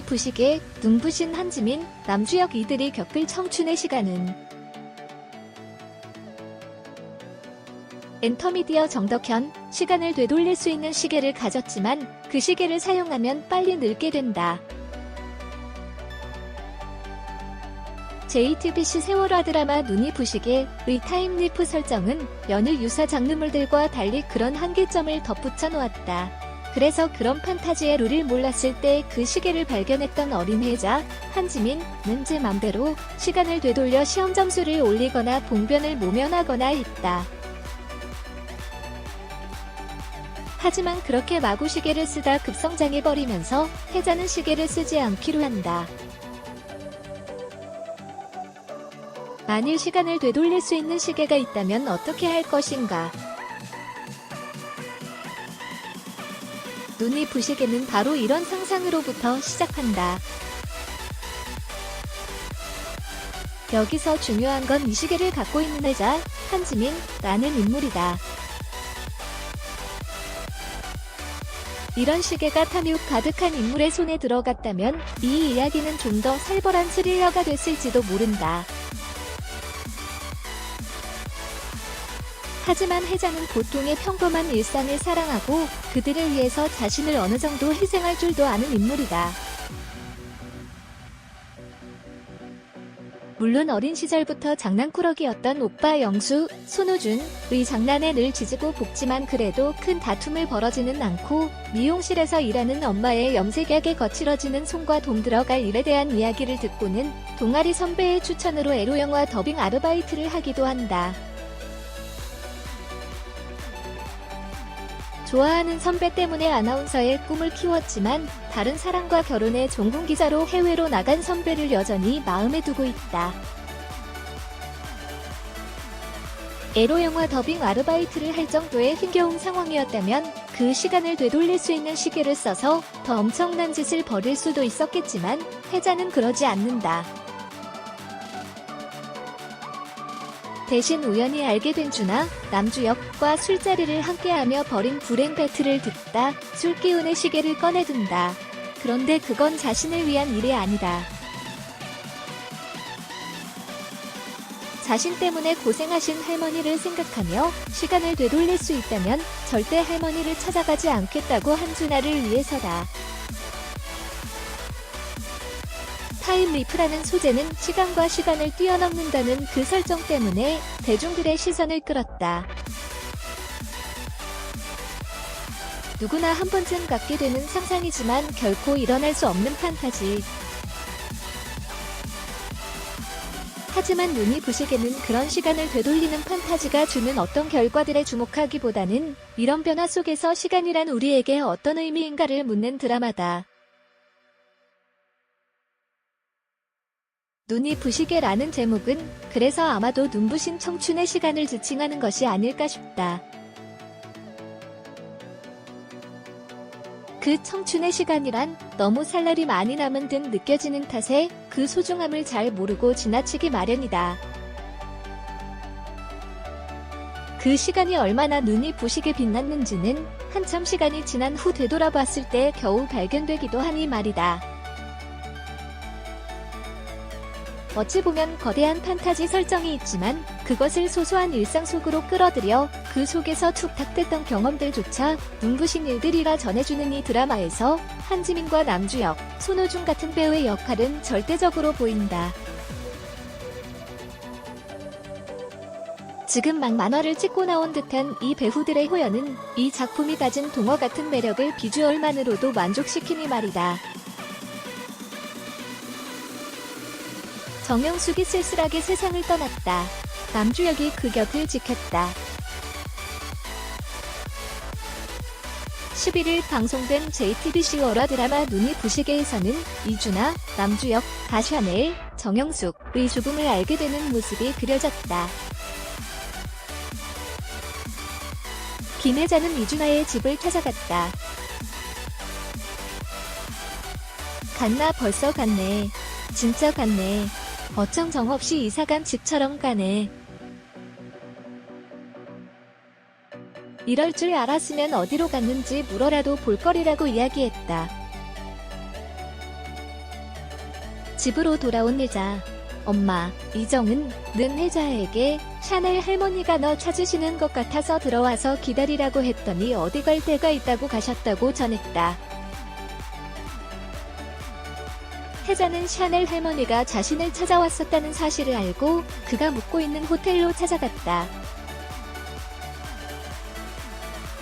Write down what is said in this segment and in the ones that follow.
부시게, 눈부신 한지민, 남주혁 이들이 겪을 청춘의 시간은 엔터미디어 정덕현, 시간을 되돌릴 수 있는 시계를 가졌지만 그 시계를 사용하면 빨리 늙게 된다. JTBC 세월화 드라마 눈이 부시게의 타임리프 설정은 여느 유사 장르물들과 달리 그런 한계점을 덧붙여 놓았다. 그래서 그런 판타지의 룰을 몰랐을 때 그 시계를 발견했던 어린 혜자, 한지민은 제 맘대로 시간을 되돌려 시험 점수를 올리거나 봉변을 모면하거나 했다. 하지만 그렇게 마구 시계를 쓰다 급성장해버리면서 혜자는 시계를 쓰지 않기로 한다. 만일 시간을 되돌릴 수 있는 시계가 있다면 어떻게 할 것인가? 눈이 부시게는 바로 이런 상상으로부터 시작한다. 여기서 중요한 건 이 시계를 갖고 있는 혜자, 한지민라는 인물이다. 이런 시계가 탐욕 가득한 인물의 손에 들어갔다면 이 이야기는 좀 더 살벌한 스릴러가 됐을지도 모른다. 하지만 혜자는 보통의 평범한 일상을 사랑하고 그들을 위해서 자신을 어느 정도 희생할 줄도 아는 인물이다. 물론 어린 시절부터 장난꾸러기였던 오빠 영수, 손우준의 장난에 늘 지지고 볶지만 그래도 큰 다툼을 벌어지는 않고 미용실에서 일하는 엄마의 염색약에 거칠어지는 손과 돈 들어갈 일에 대한 이야기를 듣고는 동아리 선배의 추천으로 에로영화 더빙 아르바이트를 하기도 한다. 좋아하는 선배 때문에 아나운서의 꿈을 키웠지만 다른 사람과 결혼해 종군기자로 해외로 나간 선배를 여전히 마음에 두고 있다. 에로영화 더빙 아르바이트를 할 정도의 힘겨운 상황이었다면 그 시간을 되돌릴 수 있는 시계를 써서 더 엄청난 짓을 벌일 수도 있었겠지만 혜자는 그러지 않는다. 대신 우연히 알게 된 준하, 남주혁과 술자리를 함께하며 벌인 불행 배틀을 듣다 술 기운의 시계를 꺼내든다. 그런데 그건 자신을 위한 일이 아니다. 자신 때문에 고생하신 할머니를 생각하며 시간을 되돌릴 수 있다면 절대 할머니를 찾아가지 않겠다고 한 준하를 위해서다. 타임리프라는 소재는 시간과 시간을 뛰어넘는다는 그 설정 때문에 대중들의 시선을 끌었다. 누구나 한 번쯤 갖게 되는 상상이지만 결코 일어날 수 없는 판타지. 하지만 눈이 부시게는 그런 시간을 되돌리는 판타지가 주는 어떤 결과들에 주목하기보다는 이런 변화 속에서 시간이란 우리에게 어떤 의미인가를 묻는 드라마다. 눈이 부시게라는 제목은 그래서 아마도 눈부신 청춘의 시간을 지칭하는 것이 아닐까 싶다. 그 청춘의 시간이란 너무 살 날이 많이 남은 듯 느껴지는 탓에 그 소중함을 잘 모르고 지나치기 마련이다. 그 시간이 얼마나 눈이 부시게 빛났는지는 한참 시간이 지난 후 되돌아봤을 때 겨우 발견되기도 하니 말이다. 어찌 보면 거대한 판타지 설정이 있지만 그것을 소소한 일상 속으로 끌어들여 그 속에서 툭탁댔던 경험들조차 눈부신 일들이라 전해주는 이 드라마에서 한지민과 남주혁, 손우준 같은 배우의 역할은 절대적으로 보인다. 지금 막 만화를 찍고 나온 듯한 이 배우들의 호연은 이 작품이 가진 동화 같은 매력을 비주얼만으로도 만족시키니 말이다. 정영숙이 쓸쓸하게 세상을 떠났다. 남주혁이 그 곁을 지켰다. 11일 방송된 JTBC 월화 드라마 눈이 부시게에서는 이준하, 남주혁, 가샤넬, 정영숙의 죽음을 알게 되는 모습이 그려졌다. 김혜자는 이준하의 집을 찾아갔다. 갔나 벌써 갔네. 진짜 갔네. 어쩜 정없이 이사간 집처럼 가네. 이럴 줄 알았으면 어디로 갔는지 물어라도 볼거리라고 이야기했다. 집으로 돌아온 혜자. 엄마, 이정은 는 혜자에게 샤넬 할머니가 너 찾으시는 것 같아서 들어와서 기다리라고 했더니 어디 갈 데가 있다고 가셨다고 전했다. 혜자는 샤넬 할머니가 자신을 찾아왔었다는 사실을 알고 그가 묵고 있는 호텔로 찾아갔다.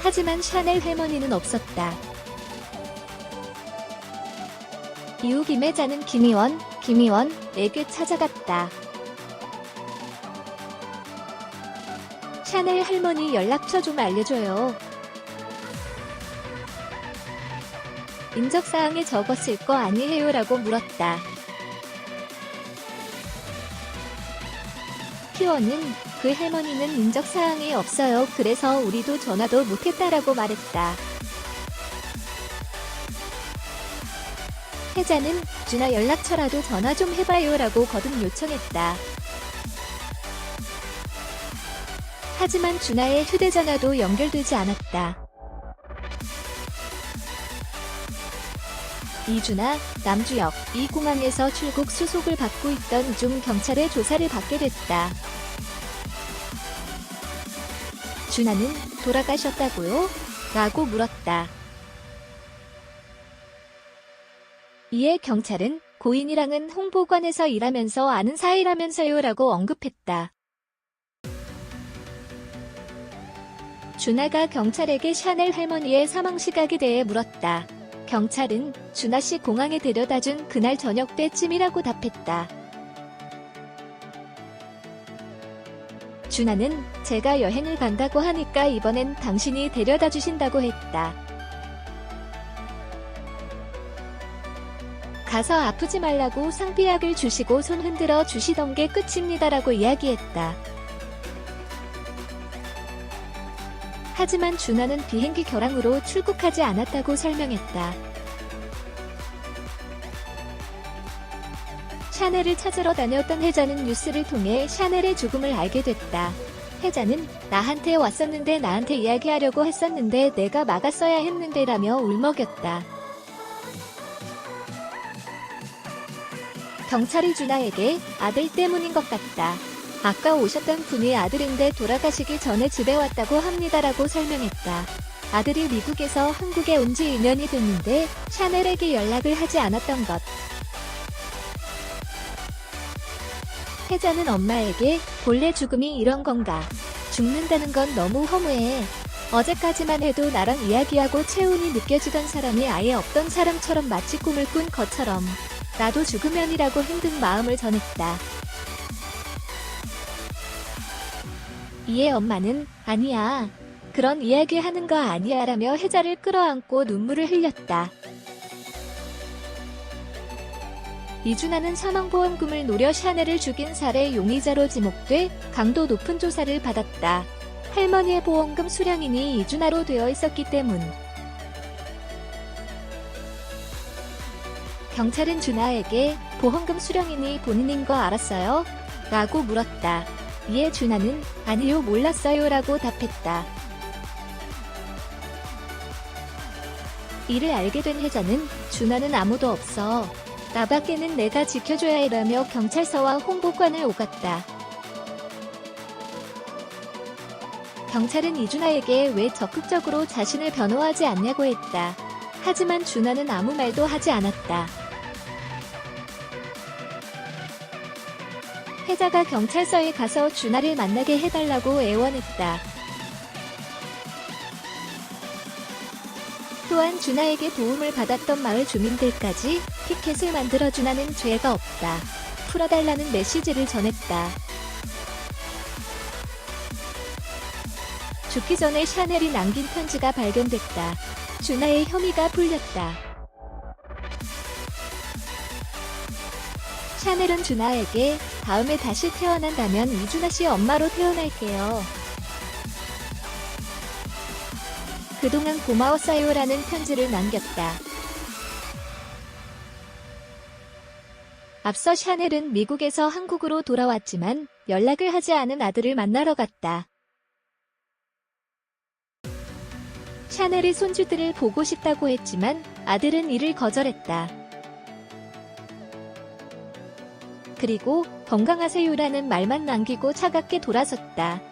하지만 샤넬 할머니는 없었다. 이후 김혜자는 김희원에게 찾아갔다. 샤넬 할머니 연락처 좀 알려줘요. 인적사항에 적었을 거 아니에요? 라고 물었다. 희원은 그 할머니는 인적사항이 없어요. 그래서 우리도 전화도 못했다라고 말했다. 혜자는 준아 연락처라도 전화 좀 해봐요 라고 거듭 요청했다. 하지만 준아의 휴대전화도 연결되지 않았다. 이준아, 남주역, 이 공항에서 출국 수속을 받고 있던 중 경찰의 조사를 받게 됐다. 준아는 돌아가셨다고요? 라고 물었다. 이에 경찰은 고인이랑은 홍보관에서 일하면서 아는 사이라면서요 라고 언급했다. 준아가 경찰에게 샤넬 할머니의 사망 시각에 대해 물었다. 경찰은 준아씨 공항에 데려다준 그날 저녁 때쯤이라고 답했다. 준아는 제가 여행을 간다고 하니까 이번엔 당신이 데려다 주신다고 했다. 가서 아프지 말라고 상비약을 주시고 손 흔들어 주시던 게 끝입니다라고 이야기했다. 하지만 준아는 비행기 결항으로 출국하지 않았다고 설명했다. 샤넬을 찾으러 다녔던 혜자는 뉴스를 통해 샤넬의 죽음을 알게 됐다. 혜자는 나한테 왔었는데 나한테 이야기하려고 했었는데 내가 막았어야 했는데 라며 울먹였다. 경찰이 준아에게 아들 때문인 것 같다. 아까 오셨던 분이 아들인데 돌아가시기 전에 집에 왔다고 합니다라고 설명했다. 아들이 미국에서 한국에 온 지 2년이 됐는데 샤넬에게 연락을 하지 않았던 것. 혜자는 엄마에게 본래 죽음이 이런 건가? 죽는다는 건 너무 허무해. 어제까지만 해도 나랑 이야기하고 체온이 느껴지던 사람이 아예 없던 사람처럼 마치 꿈을 꾼 것처럼 나도 죽으면이라고 힘든 마음을 전했다. 이에 엄마는 아니야. 그런 이야기 하는 거 아니야 라며 혜자를 끌어안고 눈물을 흘렸다. 이준아는 사망보험금을 노려 샤넬을 죽인 살해 용의자로 지목돼 강도 높은 조사를 받았다. 할머니의 보험금 수령인이 이준아로 되어 있었기 때문. 경찰은 준아에게 보험금 수령인이 본인인 거 알았어요? 라고 물었다. 이에 준아는 아니요 몰랐어요 라고 답했다. 이를 알게 된 혜자는 준아는 아무도 없어. 나밖에는 내가 지켜줘야 해라며 경찰서와 홍보관을 오갔다. 경찰은 이준아에게 왜 적극적으로 자신을 변호하지 않냐고 했다. 하지만 준아는 아무 말도 하지 않았다. 혜자가 경찰서에 가서 준아를 만나게 해달라고 애원했다. 또한 준아에게 도움을 받았던 마을 주민들까지 피켓을 만들어 준아는 죄가 없다. 풀어달라는 메시지를 전했다. 죽기 전에 샤넬이 남긴 편지가 발견됐다. 준아의 혐의가 풀렸다. 샤넬은 준아에게 다음에 다시 태어난다면 이준아씨 엄마로 태어날게요. 그동안 고마웠어요 라는 편지를 남겼다. 앞서 샤넬은 미국에서 한국으로 돌아왔지만 연락을 하지 않은 아들을 만나러 갔다. 샤넬이 손주들을 보고 싶다고 했지만 아들은 이를 거절했다. 그리고 건강하세요라는 말만 남기고 차갑게 돌아섰다.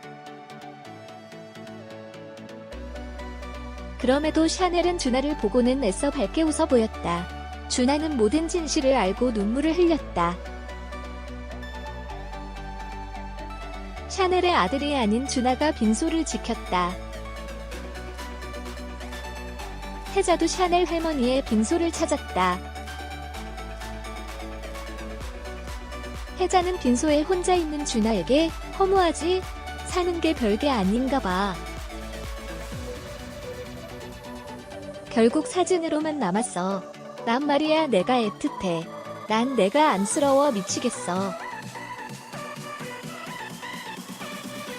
그럼에도 샤넬은 준하를 보고는 애써 밝게 웃어 보였다. 준하는 모든 진실을 알고 눈물을 흘렸다. 샤넬의 아들이 아닌 준하가 빈소를 지켰다. 혜자도 샤넬 할머니의 빈소를 찾았다. 혜자는 빈소에 혼자 있는 준하에게 허무하지? 사는 게 별게 아닌가 봐. 결국 사진으로만 남았어. 난 말이야 내가 애틋해. 난 내가 안쓰러워 미치겠어.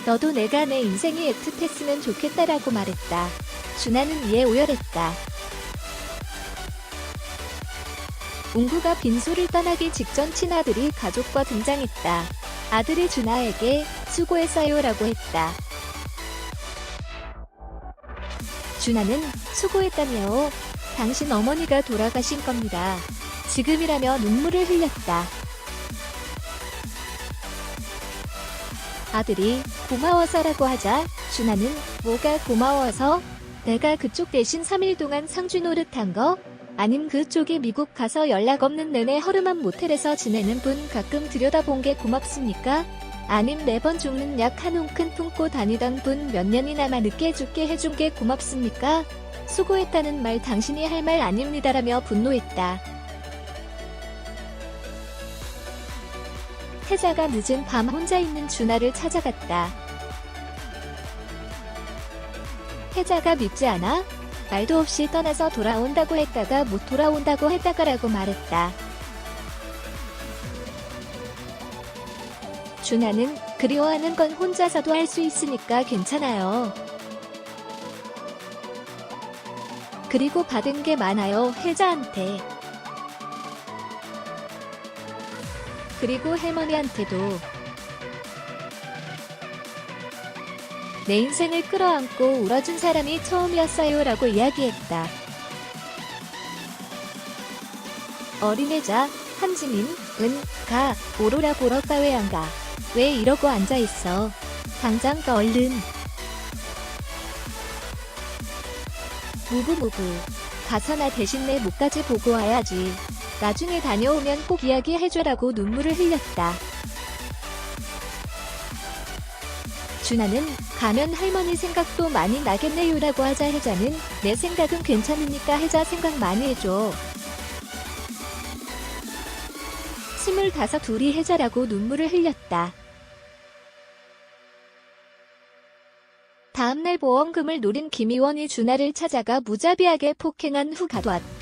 너도 내가 내 인생이 애틋했으면 좋겠다라고 말했다. 준하는 이에 오열했다. 웅구가 빈소를 떠나기 직전 친아들이 가족과 등장했다. 아들이 준하에게 수고했어요라고 했다. 준하는 수고했다며. 당신 어머니가 돌아가신 겁니다. 지금이라며 눈물을 흘렸다. 아들이 고마워서라고 하자 준하는 뭐가 고마워서? 내가 그쪽 대신 3일 동안 상주 노릇한 거? 아님 그쪽이 미국 가서 연락 없는 내내 허름한 모텔에서 지내는 분 가끔 들여다본 게 고맙습니까? 아님 매번 죽는 약 한 움큼 품고 다니던 분 몇 년이나마 늦게 죽게 해준 게 고맙습니까? 수고했다는 말 당신이 할 말 아닙니다라며 분노했다. 혜자가 늦은 밤 혼자 있는 준하를 찾아갔다. 혜자가 밉지 않아? 말도 없이 떠나서 돌아온다고 했다가 못 돌아온다고 했다가라고 말했다. 준하는 그리워하는 건 혼자서도 할 수 있으니까 괜찮아요. 그리고 받은 게 많아요, 혜자한테. 그리고 할머니한테도. 내 인생을 끌어안고 울어준 사람이 처음이었어요 라고 이야기했다. 어린애자, 한지민, 가, 오로라 보러 가 왜 안 가? 왜 이러고 앉아있어? 당장 가 얼른. 무구무구. 가서 나 대신 내 목까지 보고 와야지. 나중에 다녀오면 꼭 이야기해줘라고 눈물을 흘렸다. 준하는 가면 할머니 생각도 많이 나겠네요라고 하자 혜자는 내 생각은 괜찮으니까 혜자 생각 많이 해줘. 25 둘이 혜자라고 눈물을 흘렸다. 다음날 보험금을 노린 김희원이 준하를 찾아가 무자비하게 폭행한 후 가둬왔다.